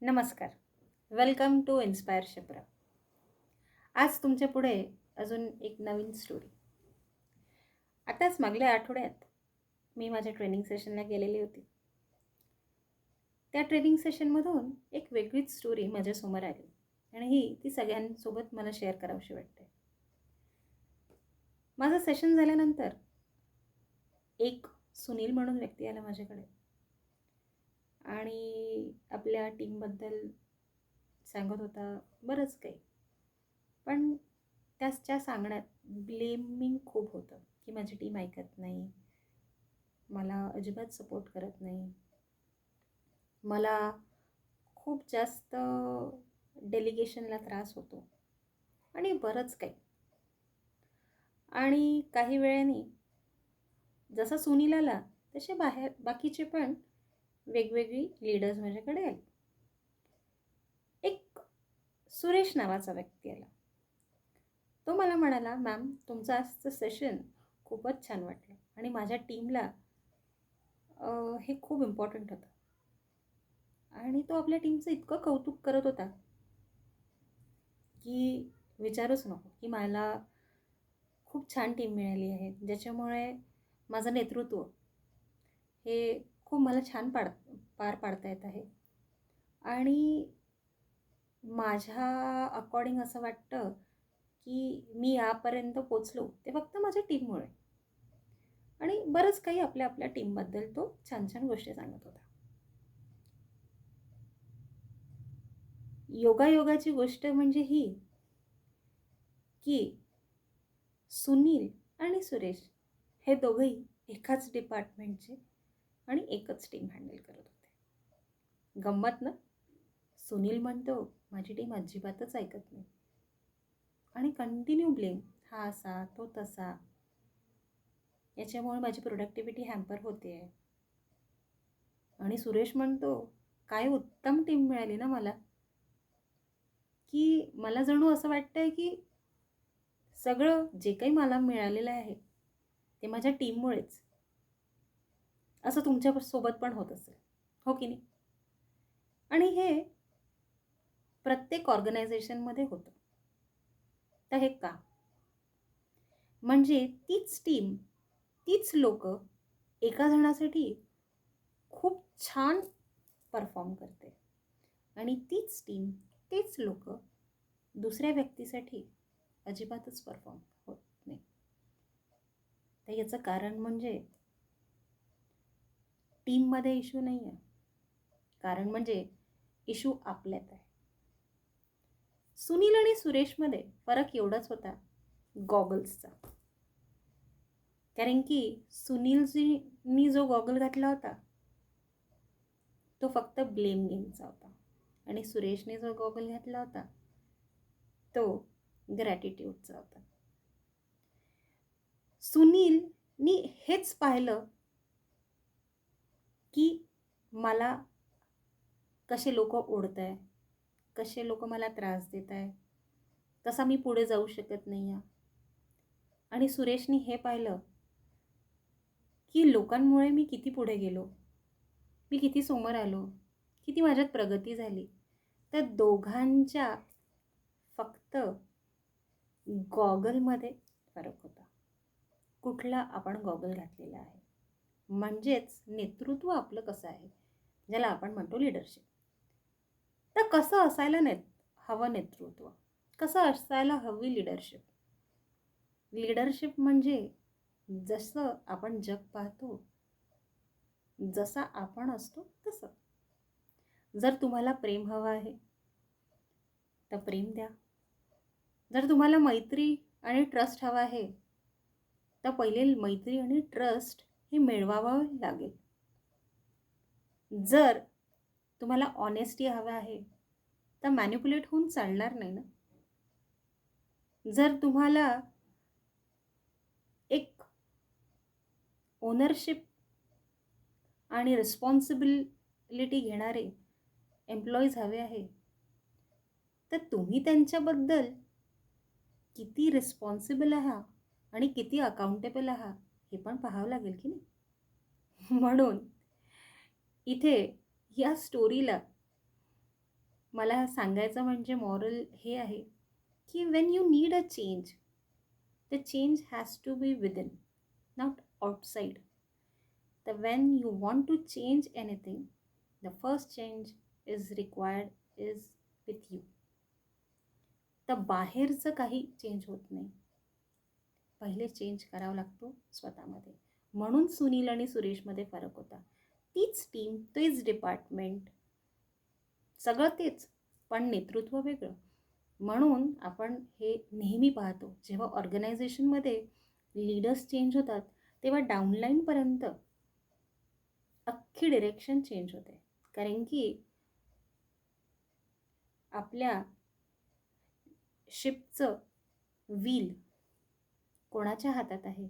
नमस्कार. Welcome to inspire Shipra. आज तुमच्या पुढे अजून एक नवीन स्टोरी. आताच मागल्या आठवड्यात मी माझ्या ट्रेनिंग सेशनला गेलेली होती. त्या ट्रेनिंग सेशनमधून एक वेगळीच स्टोरी माझ्यासमोर आली आणि ती सगळ्यांसोबत मला शेअर करावीशी वाटते. माझं सेशन झाल्यानंतर एक सुनील म्हणून व्यक्ती आला माझ्याकडे आणि आपल्या टीमबद्दल सांगत होता बरंच काही. पण त्याच्या सांगण्यात ब्लेमिंग खूप होतं की माझी टीम ऐकत नाही, मला अजिबात सपोर्ट करत नाही, मला खूप जास्त डेलिगेशनला त्रास होतो आणि बरंच काही. आणि काही वेळाने जसा सुनील आला तसे बाकीचे पण वेगवेगळी लीडर्स माझ्याकडे आले. एक सुरेश नावाचा व्यक्ती आला. तो मला म्हणाला, मॅम तुमचं आजचं सेशन खूपच छान वाटलं आणि माझ्या टीमला हे खूप इम्पॉर्टंट होतं. आणि तो आपल्या टीमचं इतकं कौतुक करत होता की विचारूच नको, की मला खूप छान टीम मिळाली आहे ज्याच्यामुळे माझं नेतृत्व हे खूप मला छान पार पाडता येत आहे. आणि माझ्या अकॉर्डिंग असं वाटतं की मी यापर्यंत पोचलो ते फक्त माझ्या टीममुळे. आणि बरंच काही आपल्या आपल्या टीमबद्दल तो छान छान गोष्टी सांगत होता. योगायोगाची गोष्ट म्हणजे ही की सुनील आणि सुरेश हे दोघंही एकाच डिपार्टमेंटचे आणि एकच टीम हँडल करत होते. गंमत ना. सुनील म्हणतो माझी टीम अजिबातच ऐकत नाही आणि कंटिन्यू ब्लेम, हा असा तो तसा, याच्यामुळे माझी प्रोडक्टिव्हिटी हॅम्पर होते आहे. आणि सुरेश म्हणतो काय उत्तम टीम मिळाली ना मला, की मला जणू असं वाटतंय की सगळं जे काही मला मिळालेलं आहे ते माझ्या टीममुळेच. असं तुमच्यासोबत पण होत असेल, हो की नाही? आणि हे प्रत्येक ऑर्गनायझेशनमध्ये होतं. तर हे का? म्हणजे तीच टीम, तीच लोक एका जणासाठी खूप छान परफॉर्म करते आणि तीच टीम, तेच लोक दुसऱ्या व्यक्तीसाठी अजिबातच परफॉर्म होत नाही. तर याचं कारण म्हणजे टीममध्ये इश्यू नाही आहे, कारण म्हणजे इश्यू आपल्यात आहे. सुनील आणि सुरेशमध्ये फरक एवढाच होता, गॉगल्सचा. कारण की सुनीलजीनी जो गॉगल घातला होता तो फक्त ब्लेम गेमचा होता आणि सुरेशने जो गॉगल घातला होता तो ग्रॅटिट्यूडचा होता. सुनीलनी हेच पाहिलं की मला कसे लोक ओढत आहे, कसे लोक मला त्रास देत आहे, कसा मी पुढे जाऊ शकत नाही आहे. आणि सुरेशनी हे पाहिलं की लोकांमुळे मी किती पुढे गेलो, मी किती समोर आलो, किती माझ्यात प्रगती झाली. तर दोघांच्या फक्त गॉगलमध्ये फरक होता, कुठला आपण गॉगल घातलेला आहे. म्हणजेच नेतृत्व आपलं कसं आहे, ज्याला आपण म्हणतो लिडरशिप. तर कसं असायला हवं नेतृत्व, कसं असायला हवी लिडरशिप. लिडरशिप म्हणजे जसं आपण जग पाहतो, जसा आपण असतो तसं. जर तुम्हाला प्रेम हवं आहे तर प्रेम द्या. जर तुम्हाला मैत्री आणि ट्रस्ट हवा आहे तर पहिले मैत्री आणि ट्रस्ट हे मिळवावं लागेल. जर तुम्हाला ऑनेस्टी हवं आहे तर मॅनिप्युलेट होऊन चालणार नाही ना. जर तुम्हाला एक ओनरशिप आणि रिस्पॉन्सिबिलिटी घेणारे एम्प्लॉईज हवे आहे तर तुम्ही त्यांच्याबद्दल किती रिस्पॉन्सिबल आहात आणि किती अकाउंटेबल आहात हे पण पाहावं लागेल की नाही. म्हणून इथे या स्टोरीला मला सांगायचं म्हणजे मॉरल हे आहे की when you need a change, the change has to be within, not outside. तर when you want to change anything, the first change is required is with you. तर बाहेरचं काही चेंज होत नाही, पहिले चेंज करावा लागतो स्वतःमध्ये. म्हणून सुनील आणि सुरेशमध्ये फरक होता. तीच टीम, तेच डिपार्टमेंट, सगळं तेच, पण नेतृत्व वेगळं. म्हणून आपण हे नेहमी पाहतो, जेव्हा ऑर्गनायझेशनमध्ये लीडर्स चेंज होतात तेव्हा डाऊनलाईनपर्यंत अख्खी डिरेक्शन चेंज होते. कारण की आपल्या शिपचं व्हील कोणाच्या हातात आहे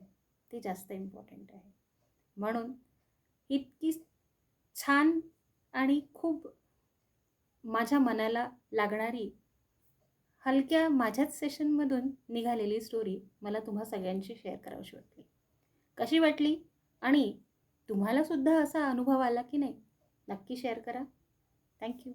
ते जास्त इम्पॉर्टंट आहे. म्हणून इतकी छान आणि खूप माझ्या मनाला लागणारी, हलक्या माझ्याच सेशनमधून निघालेली स्टोरी मला तुम्हा सगळ्यांशी शेअर करावीशी वाटली. कशी वाटली आणि तुम्हालासुद्धा असा अनुभव आला की नाही, नक्की शेअर करा. थँक्यू.